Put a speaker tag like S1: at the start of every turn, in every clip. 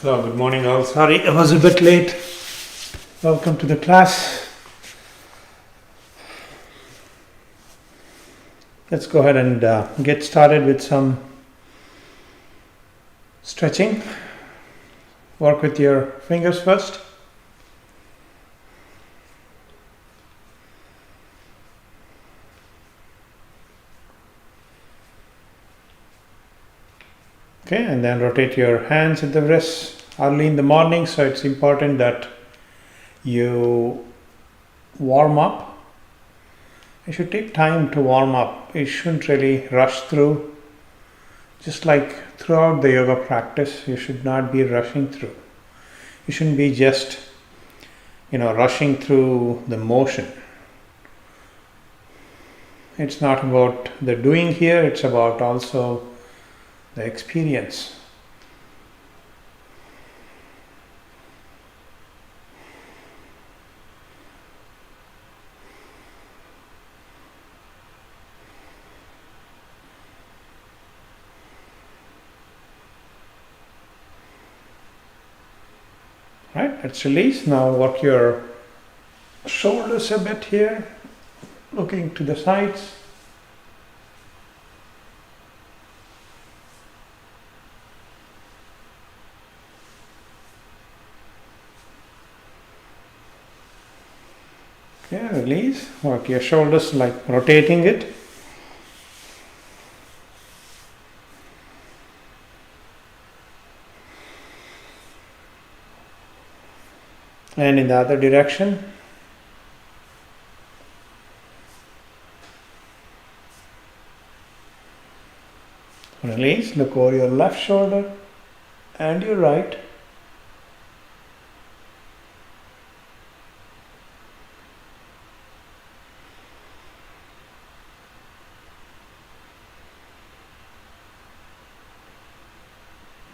S1: Hello, good morning all. Sorry, I was a bit late. Welcome to the class. Let's go ahead and get started with some stretching. Work with your fingers first. Okay, and then rotate your hands at the wrists early in the morning, so it's important that you warm up. You should take time to warm up. You shouldn't really rush through. Just like throughout the yoga practice, you should not be rushing through. You shouldn't be just, rushing through the motion. It's not about the doing here, it's about also the experience. Right, let's release. Now work your shoulders a bit here, looking to the sides. Okay, release. Work your shoulders like rotating it. And in the other direction. Release. Look over your left shoulder and your right.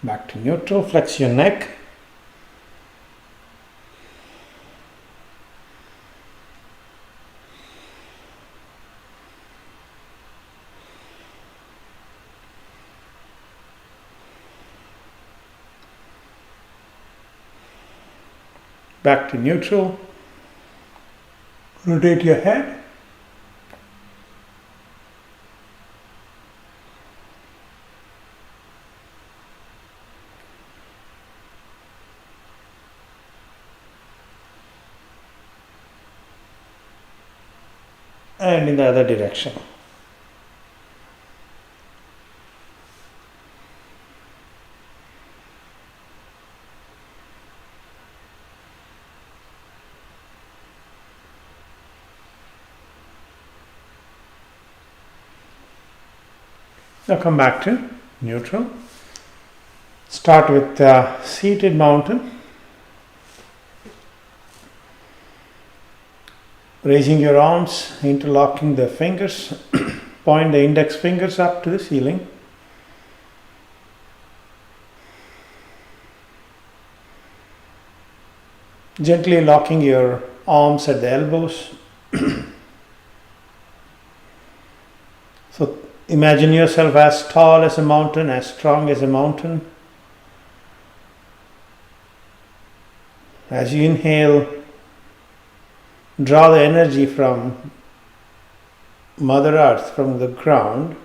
S1: Back to neutral. Flex your neck. Back to neutral. Rotate your head. And in the other direction. Now come back to neutral. Start with seated mountain. Raising your arms, interlocking the fingers. Point the index fingers up to the ceiling. Gently locking your arms at the elbows. So imagine yourself as tall as a mountain, as strong as a mountain. As you inhale, draw the energy from Mother Earth, from the ground.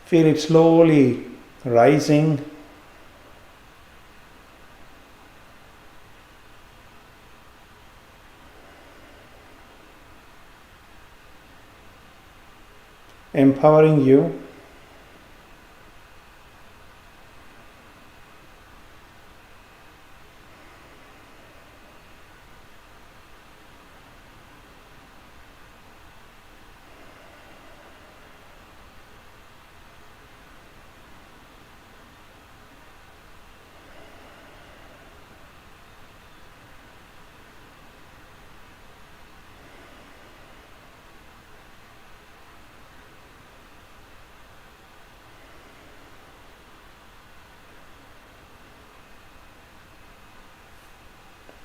S1: Feel it slowly rising. Empowering you.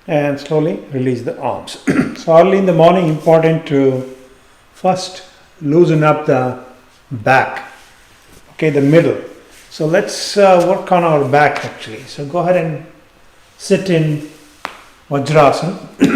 S1: And slowly release the arms. So early in the morning, important to first loosen up the back, okay, the middle. So let's work on our back actually. So go ahead and sit in Vajrasana.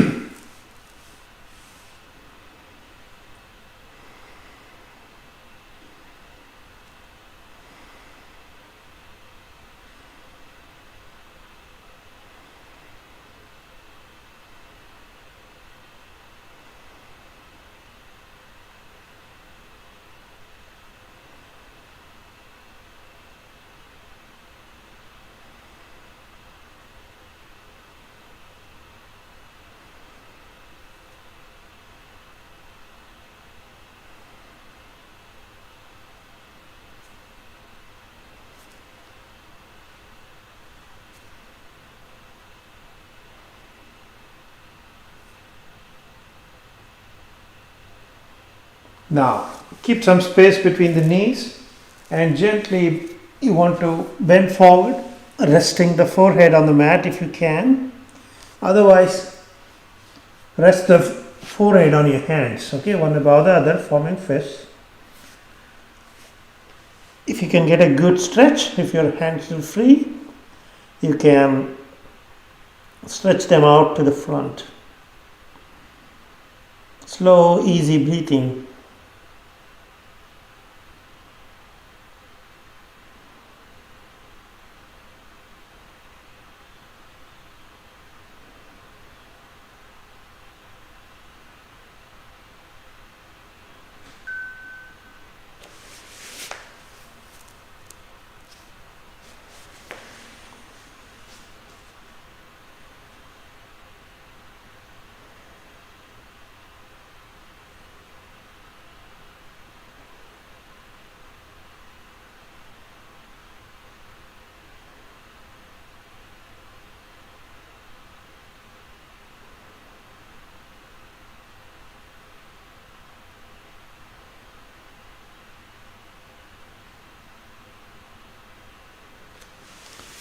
S1: Now, keep some space between the knees and gently you want to bend forward, resting the forehead on the mat if you can. Otherwise, rest the forehead on your hands, okay, one above the other, forming fists. If you can get a good stretch, if your hands are free, you can stretch them out to the front. Slow, easy breathing.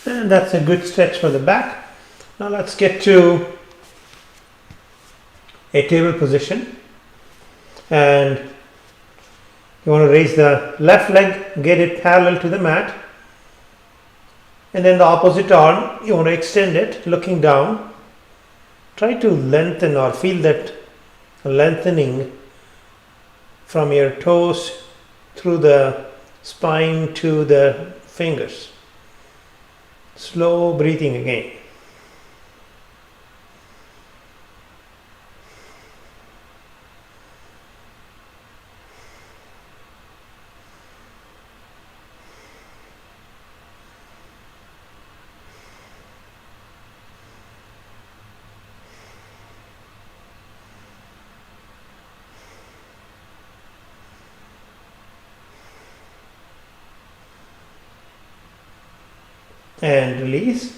S1: And that's a good stretch for the back. Now let's get to a table position. And you want to raise the left leg, get it parallel to the mat. And then the opposite arm, you want to extend it, looking down. Try to lengthen or feel that lengthening from your toes through the spine to the fingers. Slow breathing again. And release.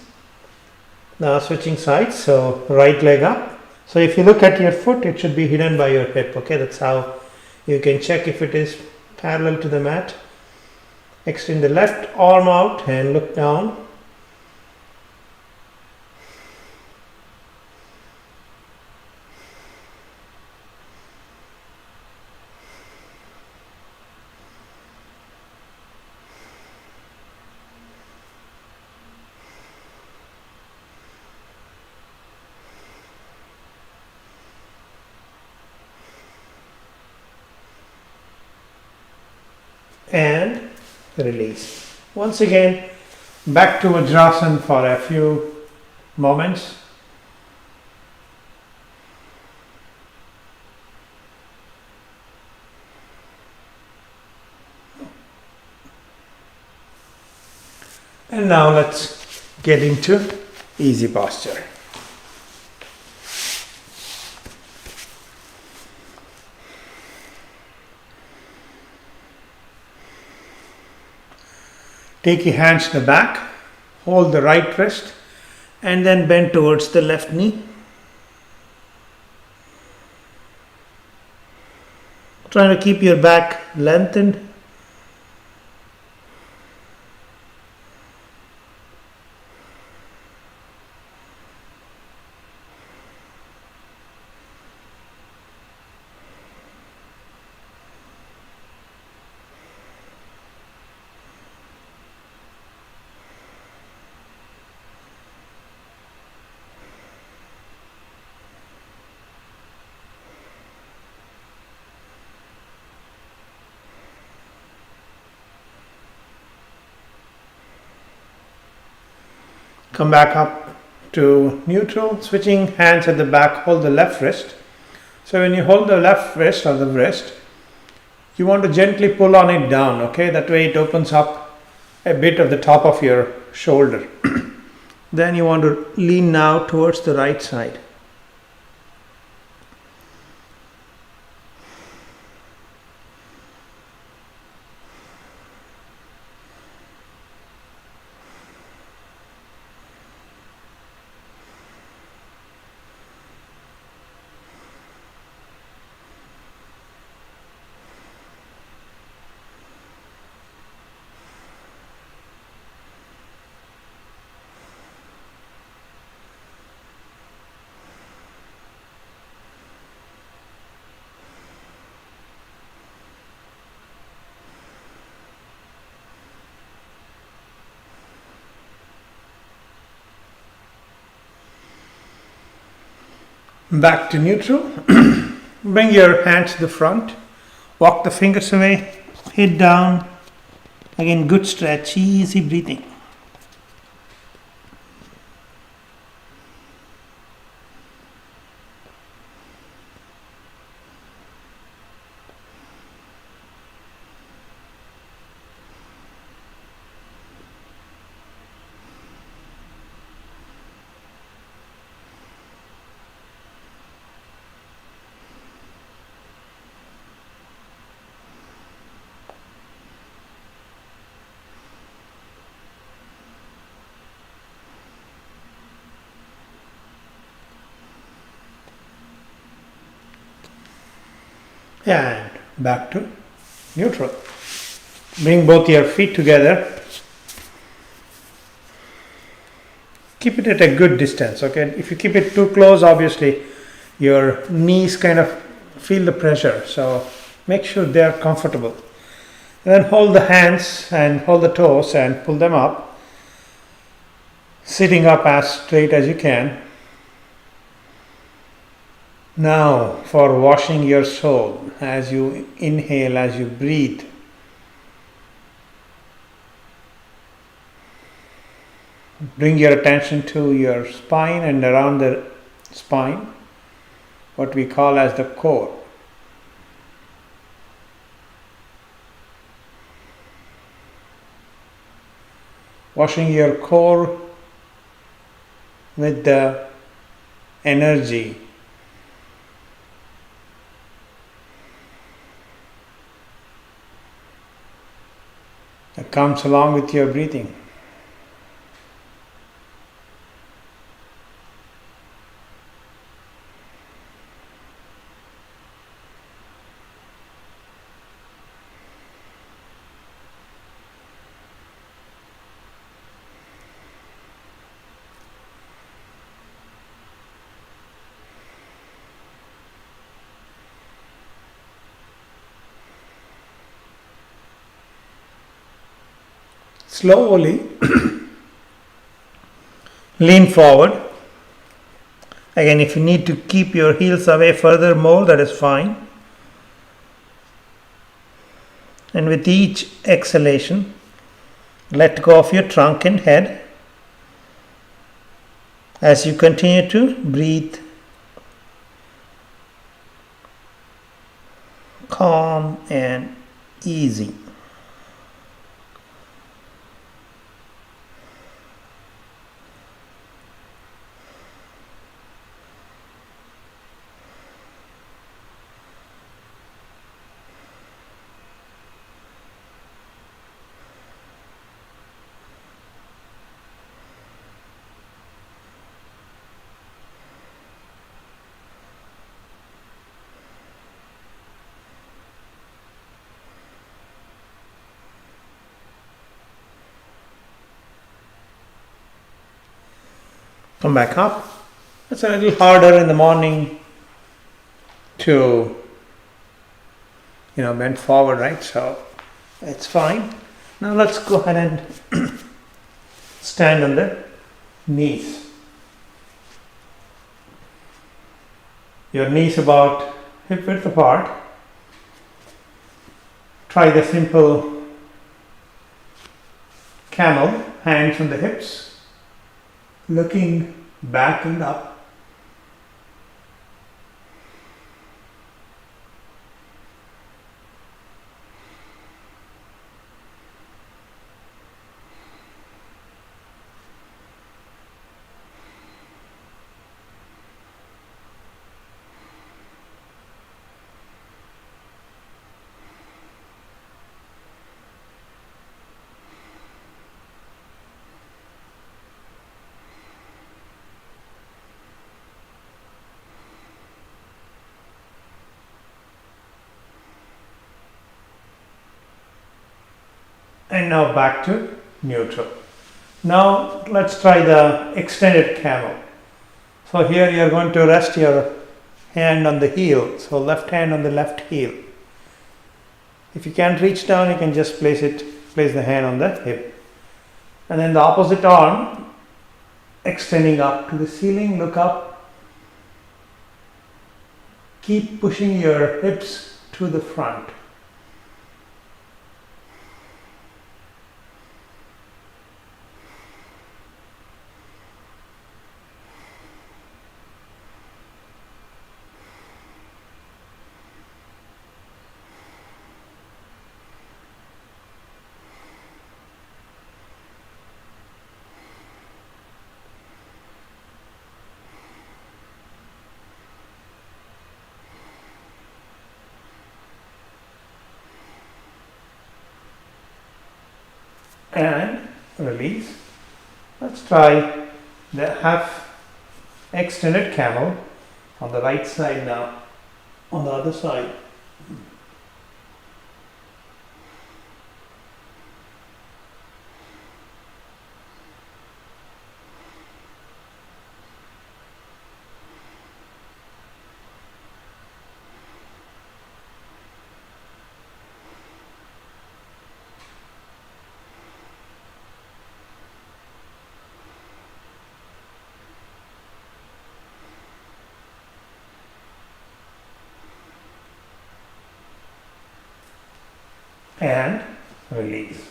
S1: Now switching sides, so right leg up. So if you look at your foot, it should be hidden by your hip. Okay, that's how you can check if it is parallel to the mat. Extend the left arm out and look down. And release. Once again, back to Vajrasana for a few moments. And now let's get into easy posture. Take your hands to the back, hold the right wrist, and then bend towards the left knee. Trying to keep your back lengthened. Come back up to neutral, switching hands at the back, hold the left wrist. So when you hold the left wrist or the wrist, you want to gently pull on it down, okay? That way it opens up a bit of the top of your shoulder. Then you want to lean now towards the right side. Back to neutral. Bring your hands to the front. Walk the fingers away. Head down. Again, good stretch. Easy breathing. And back to neutral. Bring both your feet together. Keep it at a good distance, okay? If you keep it too close, obviously your knees kind of feel the pressure. So make sure they are comfortable. And then hold the hands and hold the toes and pull them up. Sitting up as straight as you can. Now for washing your soul, as you inhale, as you breathe. Bring your attention to your spine and around the spine, what we call as the core. Washing your core with the energy that comes along with your breathing. Slowly lean forward. Again, if you need to keep your heels away further more, that is fine. And with each exhalation, let go of your trunk and head as you continue to breathe calm and easy. Come back up. It's a little harder in the morning to bend forward, right? So it's fine. Now let's go ahead and stand on the knees. Your knees about hip width apart. Try the simple camel, hands on the hips. looking back and up. And now back to neutral. Now let's try the extended camel. So here you are going to rest your hand on the heel. So left hand on the left heel. If you can't reach down, you can just place the hand on the hip. And then the opposite arm extending up to the ceiling, look up. Keep pushing your hips to the front. And release. Let's try the half extended camel on the right side now, on the other side. And release.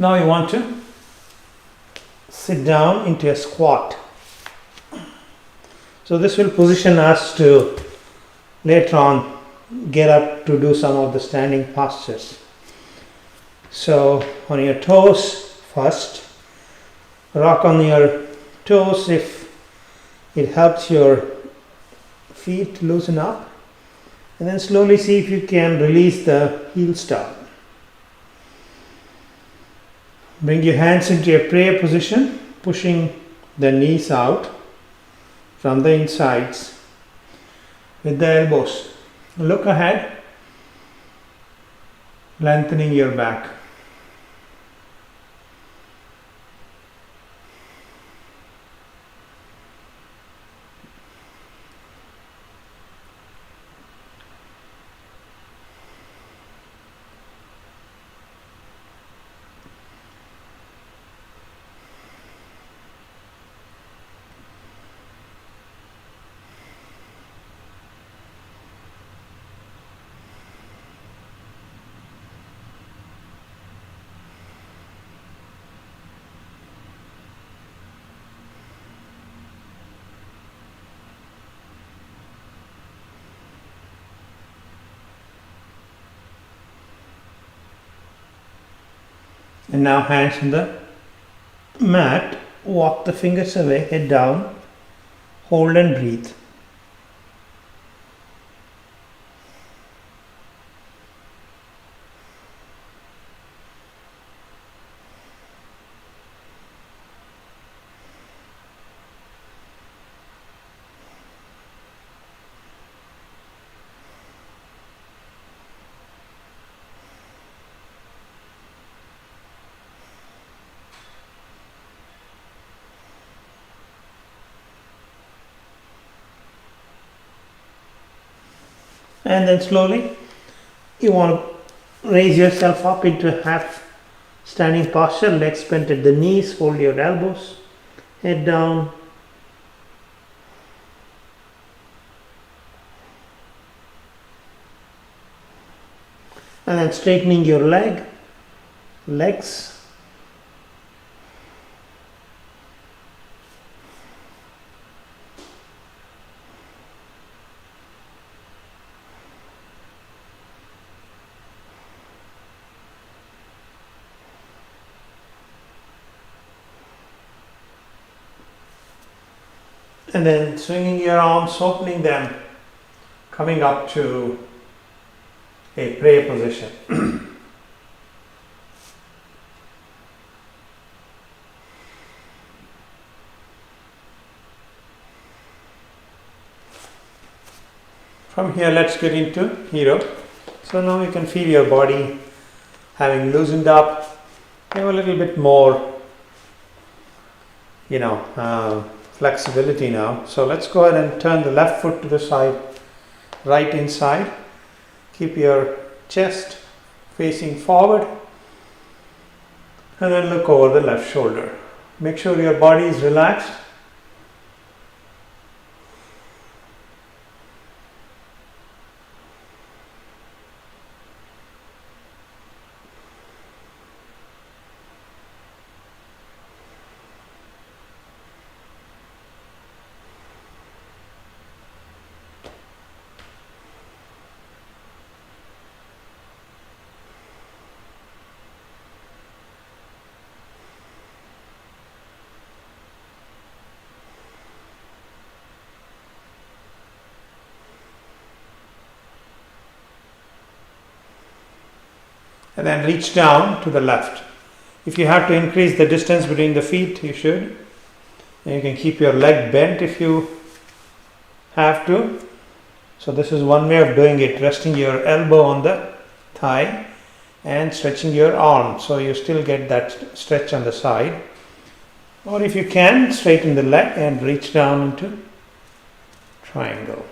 S1: Now you want to sit down into a squat. So this will position us to later on get up to do some of the standing postures. So on your toes first, rock on your toes if it helps your feet loosen up. And then slowly see if you can release the heels down. Bring your hands into a prayer position, pushing the knees out from the insides with the elbows. Look ahead, lengthening your back. And now hands on the mat, walk the fingers away, head down, hold and breathe. And then slowly you want to raise yourself up into a half standing posture, legs bent at the knees, fold your elbows, head down. And then straightening your legs. And then swinging your arms, opening them, coming up to a prayer position. From here, let's get into hero. So now you can feel your body having loosened up. You have a little bit more, flexibility now. So let's go ahead and turn the left foot to the side, right inside. Keep your chest facing forward. And then look over the left shoulder. Make sure your body is relaxed. And then reach down to the left. If you have to increase the distance between the feet, you should. And you can keep your leg bent if you have to. So this is one way of doing it, resting your elbow on the thigh and stretching your arm. So you still get that stretch on the side. Or if you can, straighten the leg and reach down into triangle.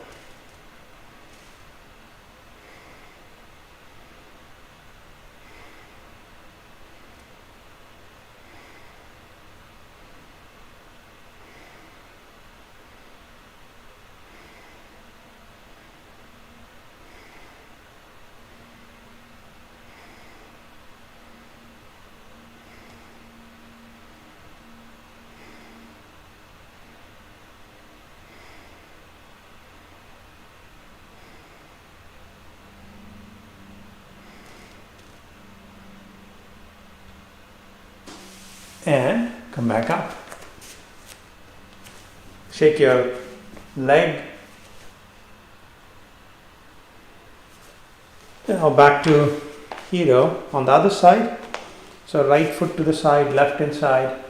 S1: And come back up. Shake your leg. Now back to hero on the other side. So right foot to the side, left inside.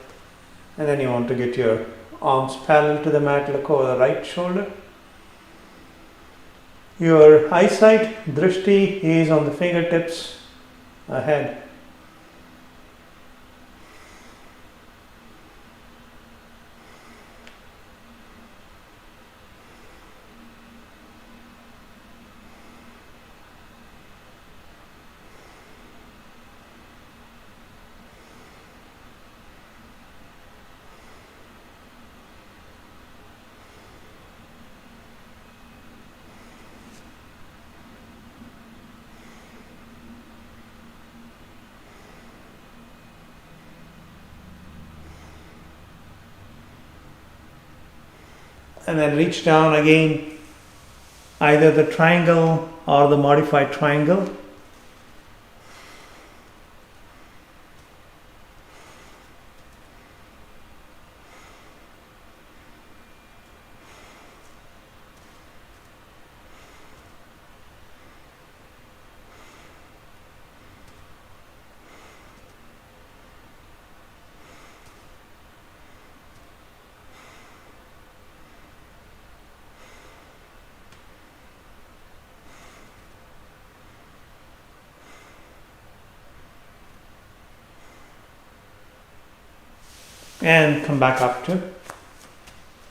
S1: And then you want to get your arms parallel to the mat, look over the right shoulder. Your eyesight, drishti, is on the fingertips ahead. And then reach down again, either the triangle or the modified triangle. And come back up to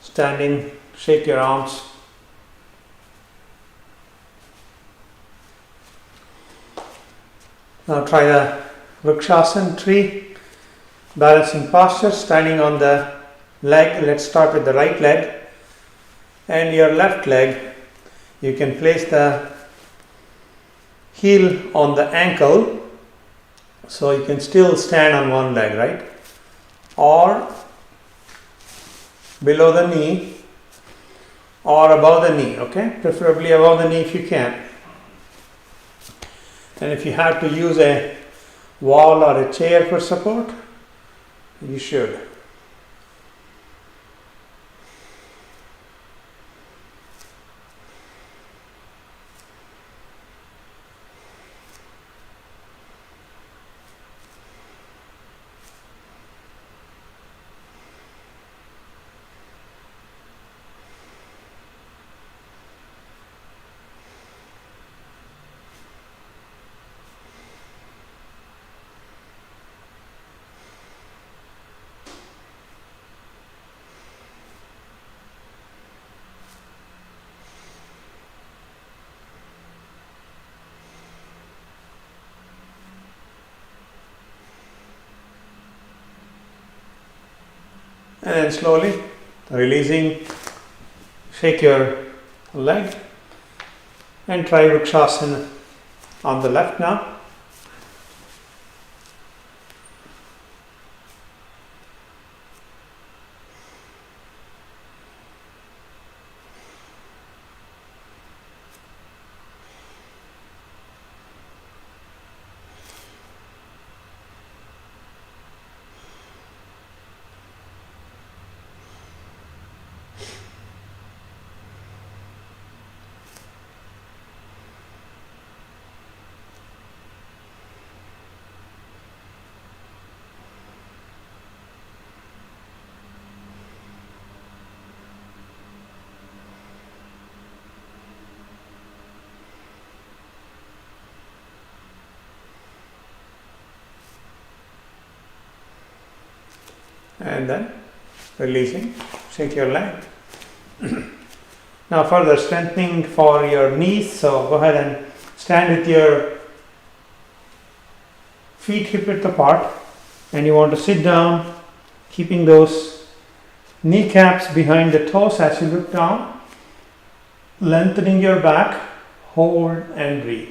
S1: standing, shake your arms. Now try the Vrikshasana tree, balancing posture, standing on the leg. Let's start with the right leg. And your left leg, you can place the heel on the ankle, so you can still stand on one leg, right? Or below the knee or above the knee, okay? Preferably above the knee if you can. And if you have to use a wall or a chair for support, you should. And then slowly releasing, shake your leg and try Vrikshasana on the left now. And then releasing, shake your leg. Now further strengthening for your knees, so go ahead and stand with your feet hip width apart, and you want to sit down, keeping those kneecaps behind the toes as you look down, lengthening your back, hold and breathe.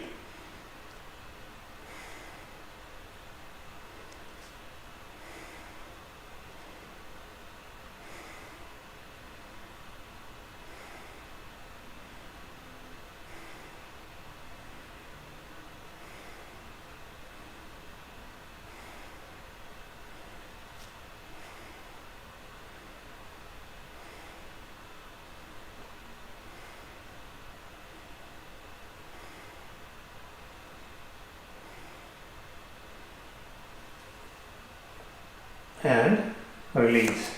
S1: And release.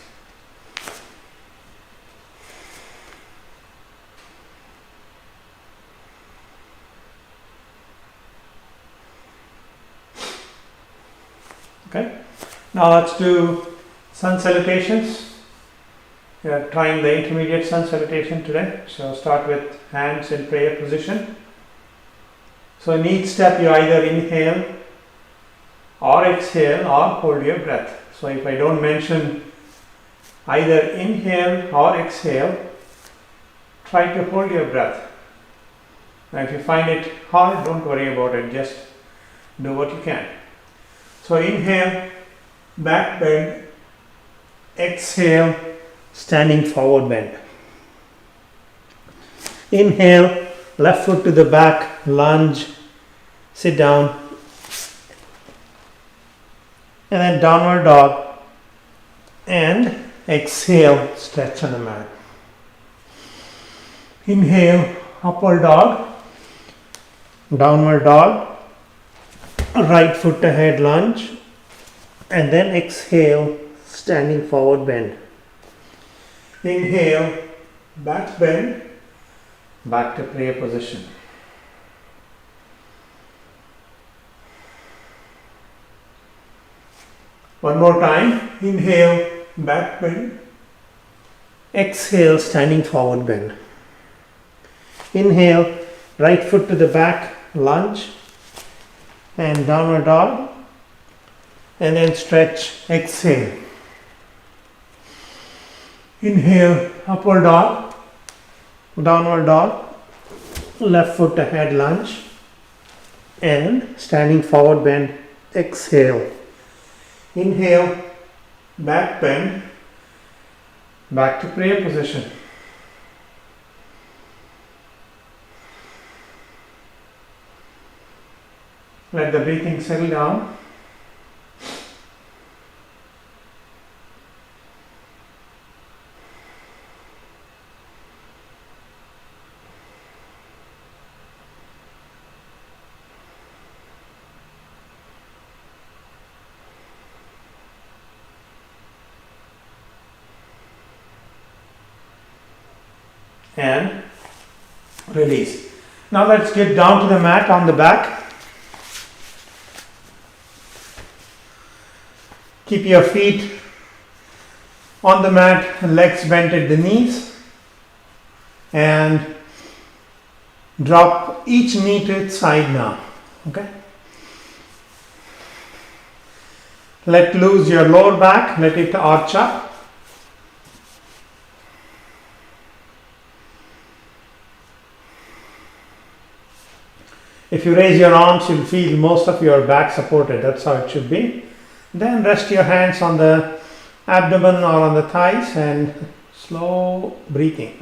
S1: Okay, now let's do sun salutations. We are trying the intermediate sun salutation today. So start with hands in prayer position. So in each step you either inhale or exhale or hold your breath. So if I don't mention either inhale or exhale, try to hold your breath. Now if you find it hard, don't worry about it, just do what you can. So inhale, back bend, exhale, standing forward bend. Inhale, left foot to the back, lunge, sit down, and then downward dog, and exhale, stretch on the mat. Inhale, upward dog, downward dog, right foot ahead lunge, and then exhale, standing forward bend. Inhale, back bend, back to prayer position. One more time, inhale, back bend, exhale, standing forward bend. Inhale, right foot to the back, lunge, and downward dog, and then stretch, exhale. Inhale, upward dog, downward dog, left foot ahead lunge, and standing forward bend, exhale. Inhale, back bend, back to prayer position. Let the breathing settle down. And release. Now let's get down to the mat on the back. Keep your feet on the mat, legs bent at the knees, and drop each knee to its side now. Okay? Let loose your lower back, let it arch up. If you raise your arms, you'll feel most of your back supported. That's how it should be. Then rest your hands on the abdomen or on the thighs and slow breathing.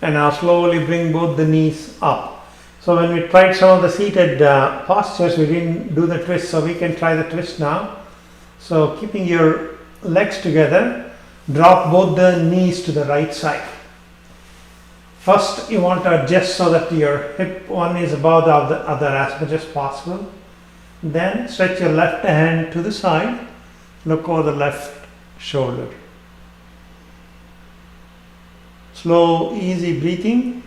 S1: And now slowly bring both the knees up. So when we tried some of the seated postures, we didn't do the twist, so we can try the twist now. So keeping your legs together, drop both the knees to the right side. First, you want to adjust so that your hip one is above the other as much as possible. Then stretch your left hand to the side, look over the left shoulder. Slow, easy breathing.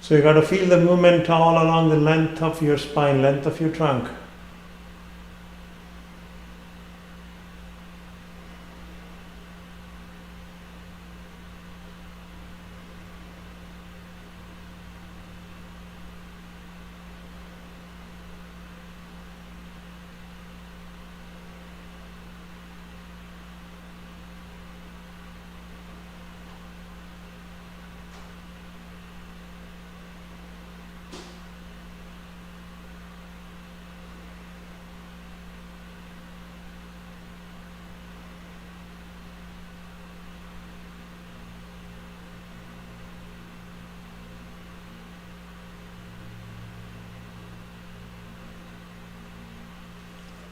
S1: So you got to feel the movement all along the length of your spine, length of your trunk.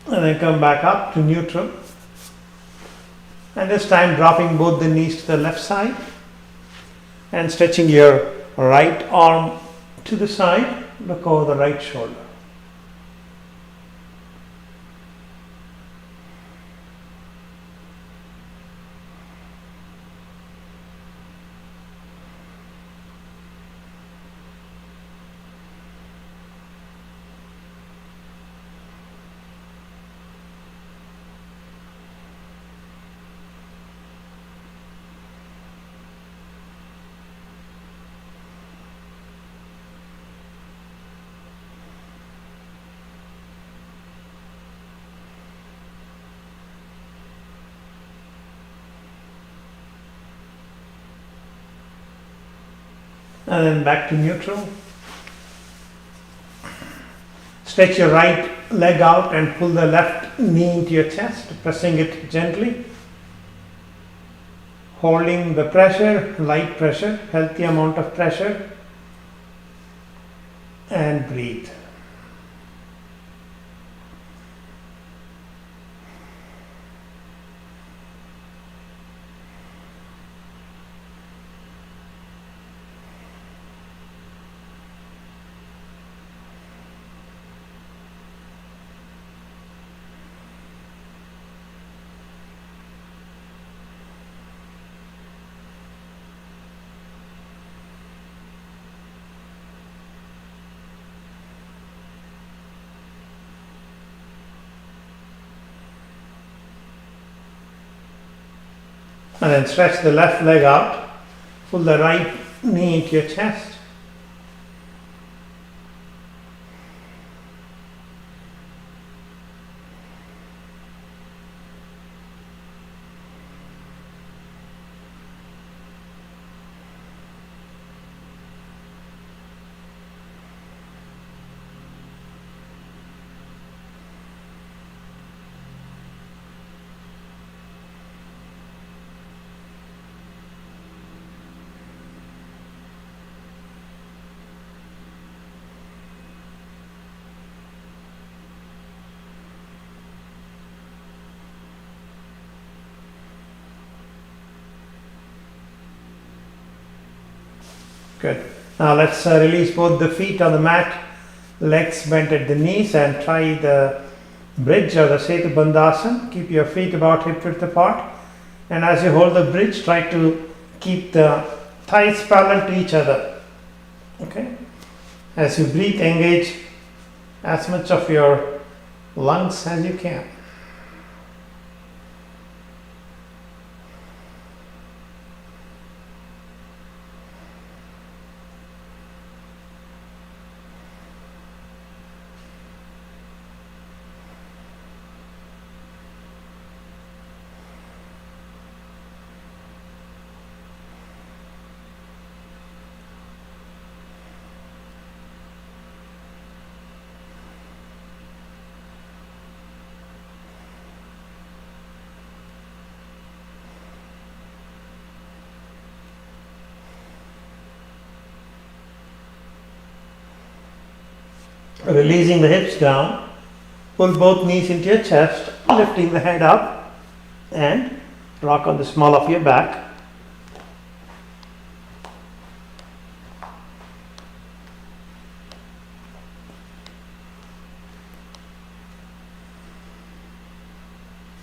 S1: And then come back up to neutral. And this time dropping both the knees to the left side and stretching your right arm to the side, look over the right shoulder. And then back to neutral. Stretch your right leg out and pull the left knee into your chest, pressing it gently. Holding the pressure, light pressure, healthy amount of pressure. And breathe. And then stretch the left leg out, pull the right knee into your chest. Good. Now let's release both the feet on the mat, legs bent at the knees, and try the bridge or the Setu Bandhasan. Keep your feet about hip width apart, and as you hold the bridge, try to keep the thighs parallel to each other. Okay. As you breathe, engage as much of your lungs as you can. Releasing the hips down, pull both knees into your chest, lifting the head up, and rock on the small of your back.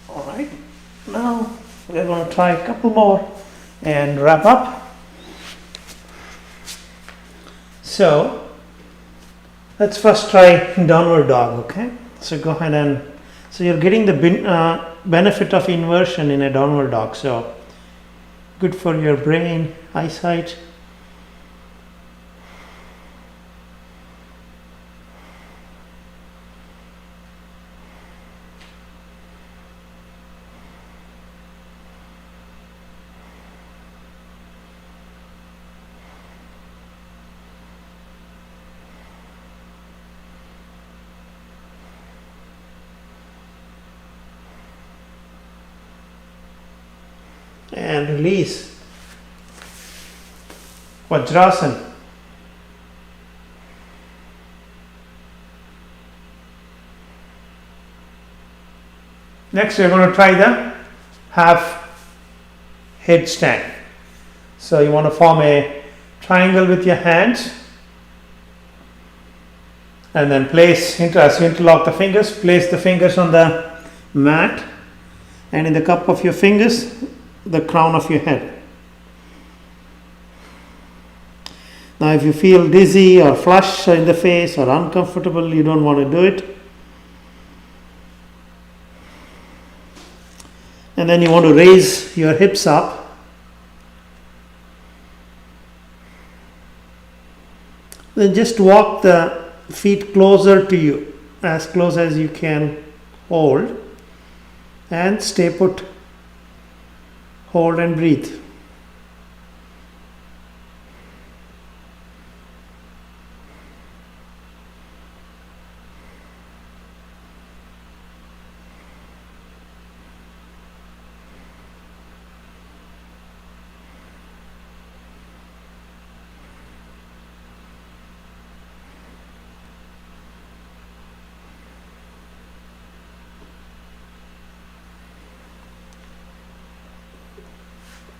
S1: Alright, now we're going to try a couple more and wrap up. So, let's first try downward dog, okay? So go ahead and, so you're getting the benefit of inversion in a downward dog. So good for your brain, eyesight. And release. Vajrasana. Next we're going to try the half headstand. So you want to form a triangle with your hands and then place, as you interlock the fingers, place the fingers on the mat, and in the cup of your fingers the crown of your head. Now if you feel dizzy or flush in the face or uncomfortable, you don't want to do it. And then you want to raise your hips up. Then just walk the feet closer to you, as close as you can hold, and stay put. Hold and breathe.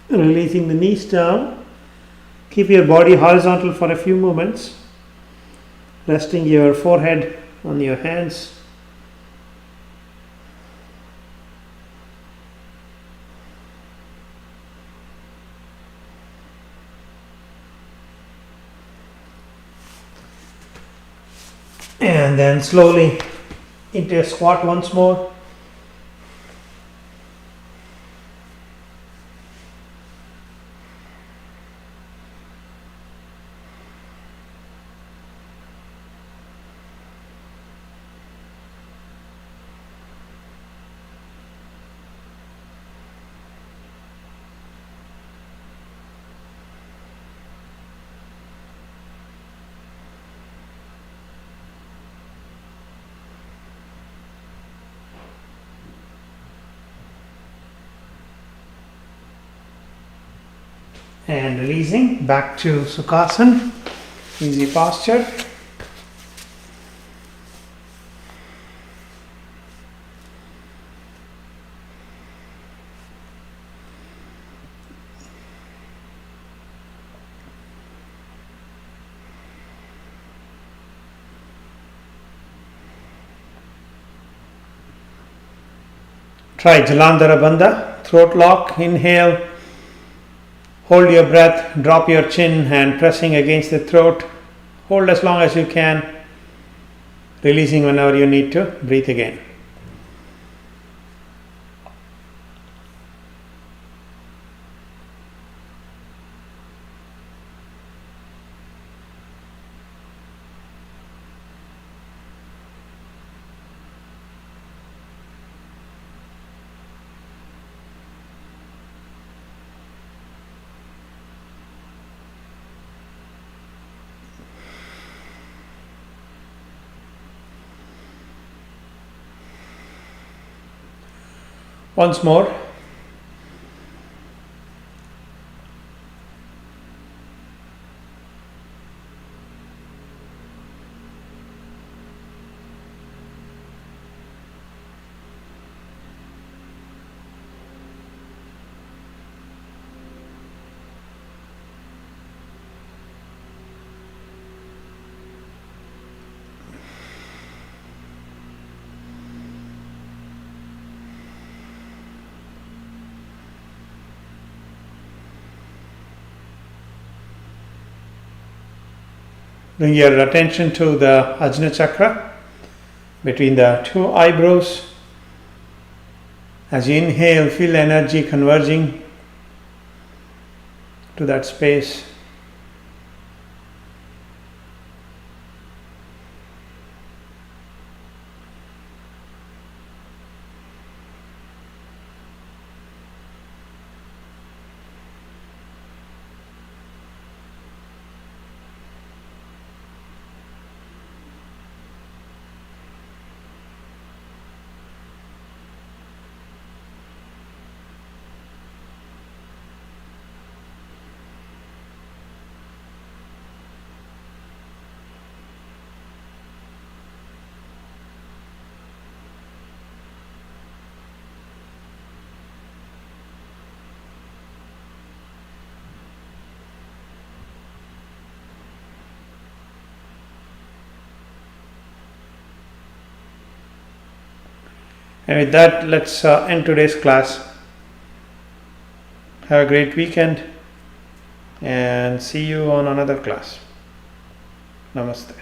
S1: Releasing the knees down. Keep your body horizontal for a few moments. Resting your forehead on your hands. And then slowly into a squat once more. And releasing back to Sukhasana, easy posture. Try Jalandhara Bandha, throat lock, inhale, hold your breath, drop your chin and pressing against the throat. Hold as long as you can, releasing whenever you need to. Breathe again. Once more. Bring your attention to the Ajna Chakra between the two eyebrows. As you inhale, feel energy converging to that space. And with that, let's end today's class. Have a great weekend and see you on another class. Namaste.